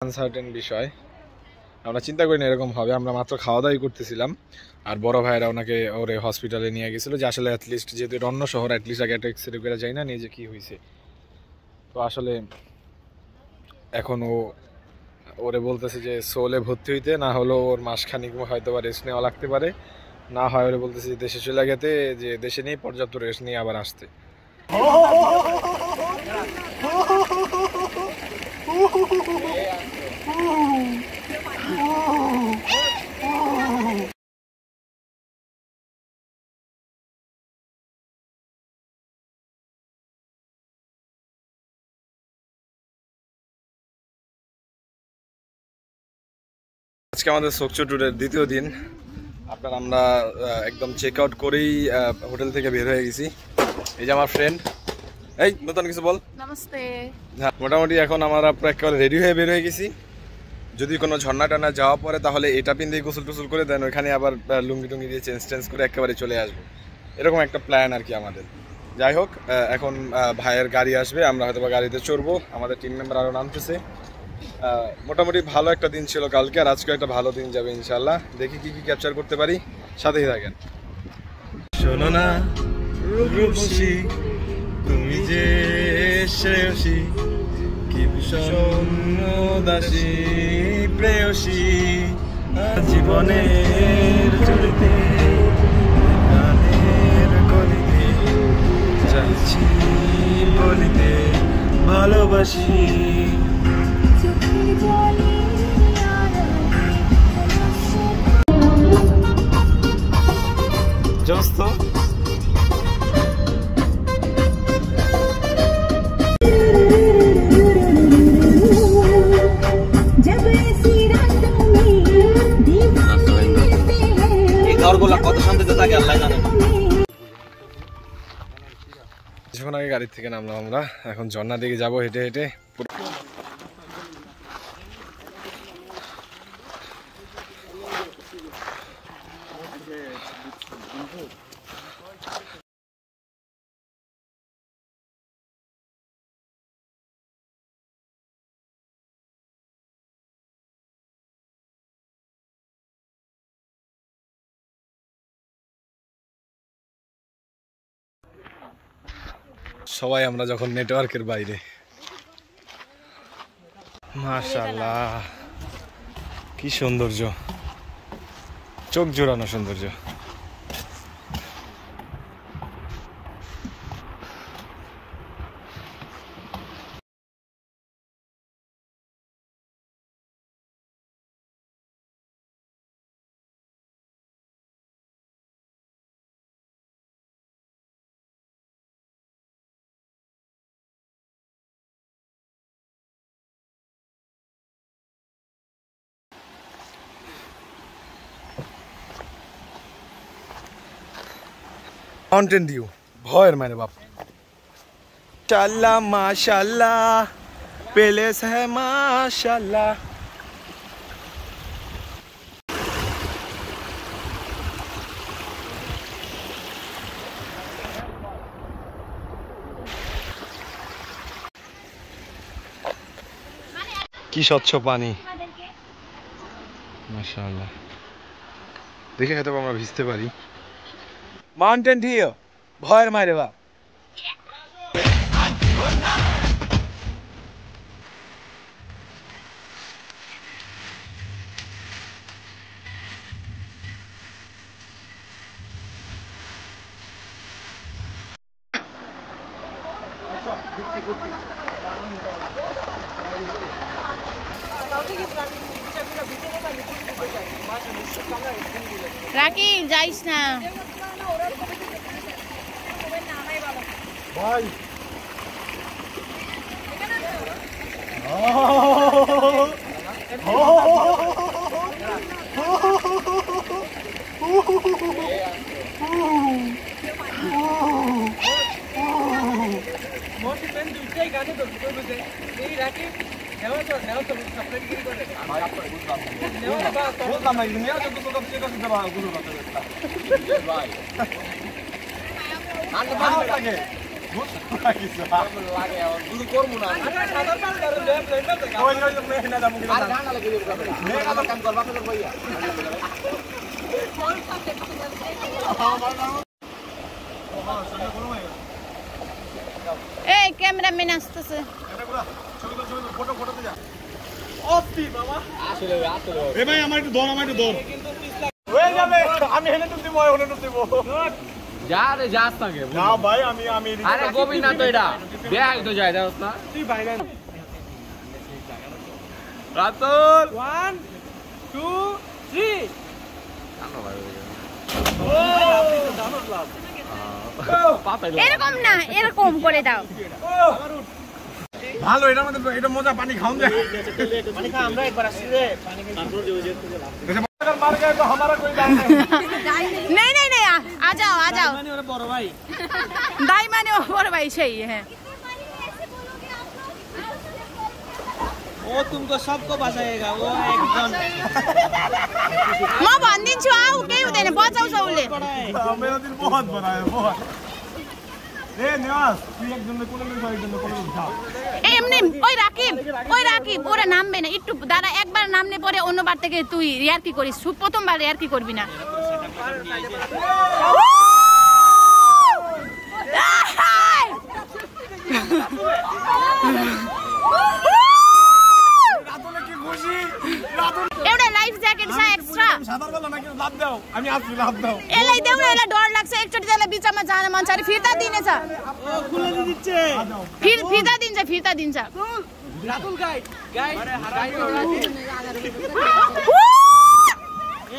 Uncertain বিষয়। আমরা চিন্তা করি না এরকম হবে। আমরা মাত্র খাওয়া দাওয়াই করতেছিলাম আর বড় ভাইরা ওনাকে ওরে হসপিটালে নিয়ে গেছিলো যে আসলে অ্যাটলিস্ট যেহেতু এটা অন্য শহর অ্যাটলিস্ট আগে একটা এক্সরে করে যাই না নিয়ে যে কী হয়েছে। তো আসলে এখন ওরে বলতেছে যে সোলে ভর্তি হইতে, না হলেও ওর মাসখানিক হয়তো বা রেস্ট নেওয়া লাগতে পারে, না হয় ওরে বলতেছে যে দেশে চলে গেতে, যে দেশে নিয়ে পর্যাপ্ত রেস্ট নিয়ে আবার আসতে। আজকে আমাদের সোকচো ট্যুরের দ্বিতীয় দিন। আমরা একদম চেক আউট করেই হোটেল থেকে বের হয়ে গেছি। এই যে আমার ফ্রেন্ড, এই নতুন কিছু বল। নমস্তে। হ্যাঁ, মোটামুটি এখন আমরা একেবারে রেডি হয়ে বের হয়ে গেছি। যদি কোনো ঝর্ণা টানা যাওয়া পরে তাহলে এটা পিন দিয়ে গোসল টোসল করে দেন, ওইখানে আবার লুঙ্গি টুঙ্গি দিয়ে চেঞ্জ করে একেবারে চলে আসবো, এরকম একটা প্ল্যান আর কি আমাদের। যাই হোক, এখন ভাইয়ের গাড়ি আসবে, আমরা হয়তো বা গাড়িতে চড়বো। আমাদের টিম মেম্বার আরও নামতেছে। মোটামুটি ভালো একটা দিন ছিল কালকে, আর আজকে একটা ভালো দিন যাবে ইনশাল্লাহ। দেখি কি কি ক্যাপচার করতে পারি, সাথেই থাকেন। শোনো না রূপসী, তুমি যে শ্রেয়সী, কি বিষণ্ণ দাসী প্রেয়সী, জীবনের চলিতে গানের কলিতে চাইছি বলিতে ভালোবাসি। দোস্ত কত শান্তিতে থাকে আল্লাহ জানে। কিছুক্ষণ আগে গাড়ি থেকে নামলাম আমরা, এখন ঝর্ণা দিকে যাবো হেঁটে হেঁটে। সবাই আমরা যখন নেটওয়ার্কের বাইরে। মাশাআল্লাহ, কি সৌন্দর্য, চোখ জোড়ানো সৌন্দর্য। মাউন্টেন ডিউ ভয়ের মানে বাপ। মাশাআল্লাহ মাশাআল্লাহ, প্যালেস হ্যায় মাশাআল্লাহ। কি স্বচ্ছ পানি, মাশাআল্লাহ। দেখে হয়তো আমরা ভিজতে পারি। মাউন্টেন ডিউ ভয়ের মারে বাপ। রাকিব যাইস না ভাই। এই ক্যামেরাম্যান আসতেছে। যা রে যাস থাকে না ভাই আমি আরে গোবিন্দ না তো এটা ব্যাগ তো যায় দাও না তুই ভাই না রাতুল 1 2 3 জানো ভাই এরকম না, এরকম করে দাও। ভালো, এটার মধ্যে এটা মজা, পানি খাওন যায়। পানি খা, আমরা একবার আসছি রে পানি খাই তারপর যে যে मार गए तो हमारा कोई दाई नहीं। नहीं नहीं नहीं, आ जाओ आ जाओ। माने ওরে বড় ভাই दाई माने और भाई सही है। वो तुमको सबको बचाएगा, वो एकदम म भन्दिन्छु आऊ, केही हुँदैन, बचाउँछ उले। मेरा दिल बहुत बड़ा है, बहुत। ए निवास, तू एक दिन में कोन दिन खाई, एक दिन में कोन दिन खा। এমনি ওই রাকিব ওরা নামবে না, একটু দাঁড়া, একবার নামলে পরে অন্যবার থেকে তুই ইয়ার্কি করিস, প্রথমবার ইয়ার্কি করবি না। एउटा लाइफ ज्याकेट छ एक्स्ट्रा, साधार वाला नाকি লাভ দাও, আমি আসি লাভ দাও। एलाई देऊ न, एलाई डर लाग्छ, एकचोटी त्यसलाई बिचमा जान मन छ अरे फिर्ता दिनेछ। ओ खुले दिन्छ फिर्ता दिन्छ। रातुल गाइड गाइड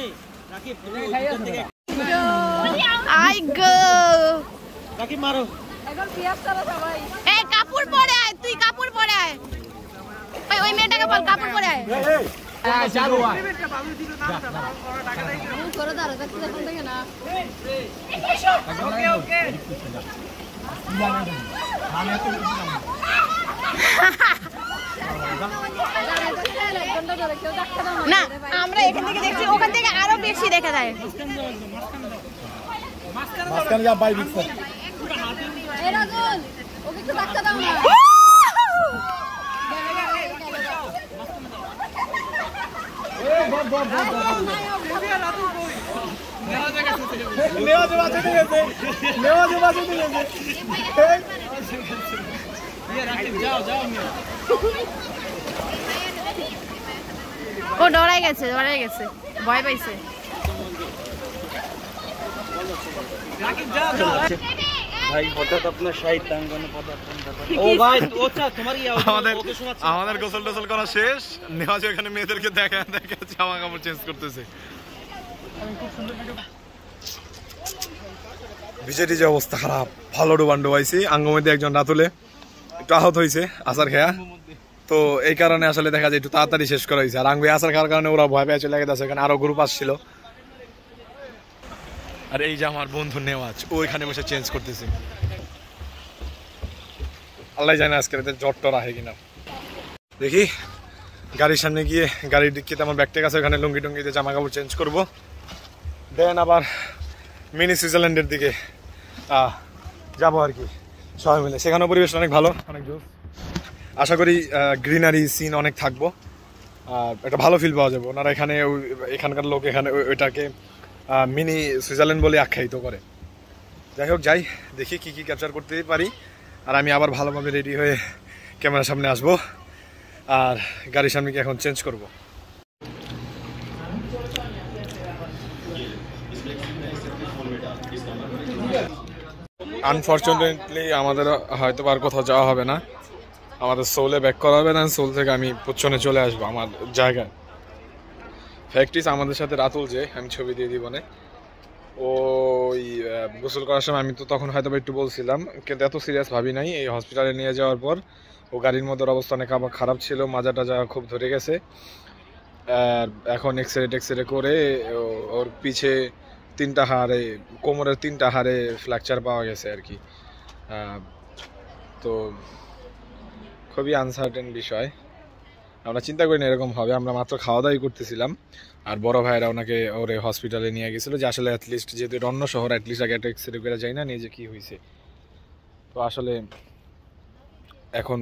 ए राकिब आई गो রাকিব মারো এই কাপড় পরে আয়, তুই কাপড় পরে আয়, ওই মেয়েটাকে বল কাপড় পরে আয়। চালু আয় না আমরা এখান থেকে দেখছি, ওখান থেকে আরো বেশি দেখা যায়। মাঝখানে যা বাই বিক্স। ও ডরাই গেছে, ভয় পাইছে। ভাই হঠাৎ আপনার সাহিত্যাঙ্গনে পদার্পণ ও ভাই ওটা তোমার আমাদের গোসল টোসল করা শেষ, নেওয়াজ এখানে মেয়েদেরকে দেখা জামা কাপড় চেঞ্জ করতেছে। বিজেডি যে অবস্থা খারাপ, ভালো ডুবান ডুবাইছি। আঙ্গমধ্যে একজন রাতুলে একটু আহত হয়েছে আচার খেয়া, তো এই কারণে আসলে দেখা যায় একটু তাড়াতাড়ি শেষ করা হয়েছে। আর আঙ্গু আচার খাওয়ার কারণে ওরা ভয় পেয়ে চলে গেছে, এখানে আরো গ্রুপ আসছিল। আর এই যে আমার বন্ধু নেওয়াজ, ও এখানে বসে চেঞ্জ করতেছে। আল্লাহ জানে আজকে জ্বর টর আহে কিনা। দেখি গাড়ির সামনে গিয়ে গাড়ির ডিক্কিতে আমার ব্যাগটা আছে, ওখানে লুঙ্গি টুঙ্গিতে জামা কাপড় চেঞ্জ করবো, দেন আবার মিনি সুইজারল্যান্ডের দিকে যাবো আর কি সবাই মিলে। সেখানেও পরিবেশ অনেক ভালো, অনেক জোর। আশা করি গ্রিনারি সিন অনেক থাকবো আর একটা ভালো ফিল পাওয়া যাবে। ওনারা এখানে এখানকার লোক এখানে ওইটাকে মিনি সুইজারল্যান্ড বলে আখ্যায়িত করে। যাই হোক, যাই দেখি কি কি ক্যাপচার করতে পারি। আর আমি আবার ভালোভাবে রেডি হয়ে ক্যামেরার সামনে আসবো আর গাড়ির সামনে গিয়ে এখন চেঞ্জ করব। আনফর্চুনেটলি আমাদের হয়তো আর কোথাও যাওয়া হবে না, আমাদের সোলে ব্যাক করা হবে না। সোল থেকে আমি পশ্চিমে চলে আসবো আমার জায়গায়। ফ্যাক্টরিজ আমাদের সাথে রাতুল, যে আমি ছবি দিয়ে দিব না, ওই গোসল করার সময় আমি তো তখন হয়তো একটু বলছিলাম, কিন্তু এত সিরিয়াস ভাবি নাই। এই হসপিটালে নিয়ে যাওয়ার পর ও গাড়ির মধ্যে অবস্থা অনেক খারাপ ছিল, মাজা টাজা খুব ধরে গেছে। আর এখন এক্সরে করে ওর পিছে 3টা হাড়ে, কোমরের 3টা হাড়ে ফ্র্যাকচার পাওয়া গেছে আর কি। তো খুবই আনসার্টেন বিষয়, আমরা চিন্তা করি না এরকম হবে। আমরা মাত্র খাওয়া দাওয়াই করতেছিলাম আর বড় ভাইরা ওনাকে ওরে হসপিটালে নিয়ে গেছিলো, যে আসলে অ্যাটলিস্ট যেহেতু এটা অন্য শহর, অ্যাটলিস্ট আগে একটা এক্সরে করে যাই না নিয়ে যে কী হয়েছে। তো আসলে এখন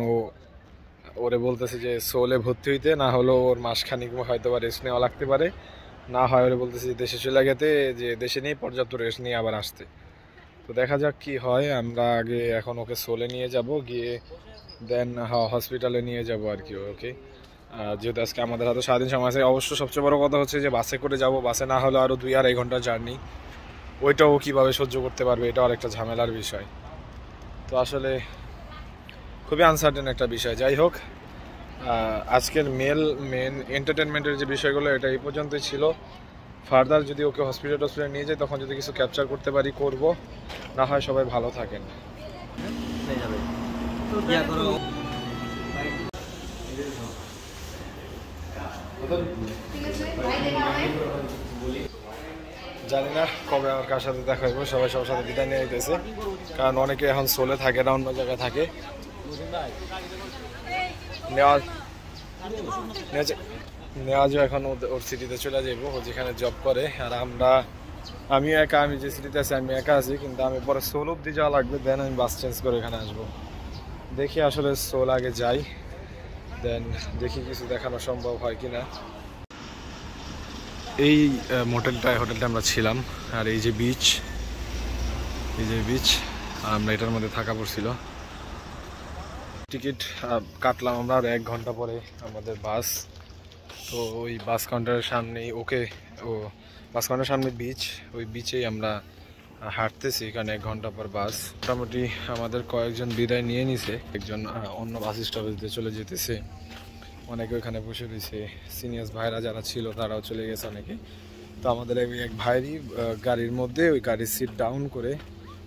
ওরে বলতেছে যে সোলে ভর্তি হইতে, না হলো ওর মাসখানিক হয়তো বা রেস্ট নেওয়া লাগতে পারে, না হয় ওরে বলতেছে যে দেশে চলে গেতে, যে দেশে নিয়ে পর্যাপ্ত রেস্ট নিয়ে আবার আসতে। তো দেখা যাক কি হয়। আমরা আগে এখন ওকে সোলে নিয়ে যাব, গিয়ে দেন হসপিটালে নিয়ে যাব আর কি ওকে। যেহেতু আজকে আমাদের হাতে সারাদিন সময় আছে। অবশ্য সবচেয়ে বড় কথা হচ্ছে যে বাসে করে যাব, বাসে না হলে আরও 2-2.5 ঘন্টার জার্নি, ওইটাও কীভাবে সহ্য করতে পারবে, এটাও আরেকটা ঝামেলার বিষয়। তো আসলে খুবই আনসার্টেন একটা বিষয়। যাই হোক, আজকের মেন এন্টারটেনমেন্টের যে বিষয়গুলো এটা এই পর্যন্তই ছিল। ফার্দার যদি ওকে হসপিটালে নিয়ে যাই, তখন যদি কিছু ক্যাপচার করতে পারি করব, না হয় সবাই ভালো থাকেন। জানি না কবে আমার কার সাথে দেখা হইব, সবাই সবার সাথে বিদায় নিয়ে যেতেছে, কারণ অনেকে এখন সোলে থাকে না, অন্য জায়গায় থাকে। নেওয়াজও এখন ওর সিটিতে চলে যাইব, ও যেখানে জব করে। আর আমি যে সিটিতে আছি আমি একা আছি, কিন্তু আমি পরে সোল অব্দি যাওয়া লাগবে, দেন আমি বাস চেঞ্জ করে এখানে আসবো। দেখি আসলে সোল আগে যাই, দেন দেখি কিছু দেখানো সম্ভব হয় কিনা। এই হোটেলটা আমরা ছিলাম, আর এই যে বিচ, আমরা এটার মধ্যে থাকা পড়ছিল। টিকিট কাটলাম আমরা, আর 1 ঘন্টা পরে আমাদের বাস। তো ওই বাস কাউন্টারের সামনেই বাস কাউন্টারের সামনে বিচ, ওই বিচেই আমরা হাঁটতেছি, কারণ 1 ঘন্টা পর বাস। মোটামুটি আমাদের কয়েকজন বিদায় নিয়ে নিছে, একজন অন্য বাস স্টপেজ দিয়ে চলে যেতেছে, অনেকে ওইখানে বসে রয়েছে। সিনিয়র ভাইরা যারা ছিল তারাও চলে গেছে অনেকে। তো আমাদের এক ভাইরই গাড়ির মধ্যে ওই গাড়ির সিট ডাউন করে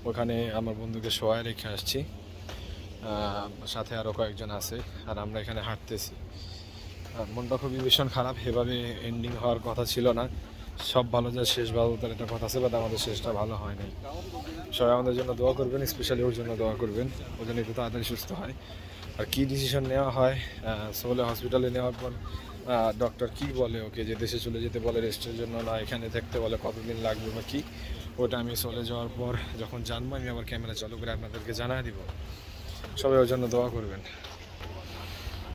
ওখানে আমার বন্ধুকে শোয়ায় রেখে আসছি, সাথে আরও কয়েকজন আছে, আর আমরা এখানে হাঁটতেছি। মনটা খুবই ভীষণ খারাপ, এভাবে এন্ডিং হওয়ার কথা ছিল না। সব ভালো যায় শেষ ভালো, তার একটা কথা আছে, বাট আমাদের শেষটা ভালো হয় নাই। সবাই আমাদের জন্য দোয়া করবেন, স্পেশালি ওর জন্য দোয়া করবেন, ওর জন্য একটু তাড়াতাড়ি সুস্থ হয়। আর কী ডিসিশন নেওয়া হয়, সোলে হসপিটালে নেওয়ার পর ডক্টর কি বলে ওকে, যে দেশে চলে যেতে বলে রেস্টের জন্য, না এখানে থাকতে বলে, কতদিন লাগবে বা কী, ওটা আমি সোলে যাওয়ার পর যখন জানবো আমি আবার ক্যামেরা চালু করে আপনাদেরকে জানিয়ে দিব। সবাই ওর জন্য দোয়া করবেন।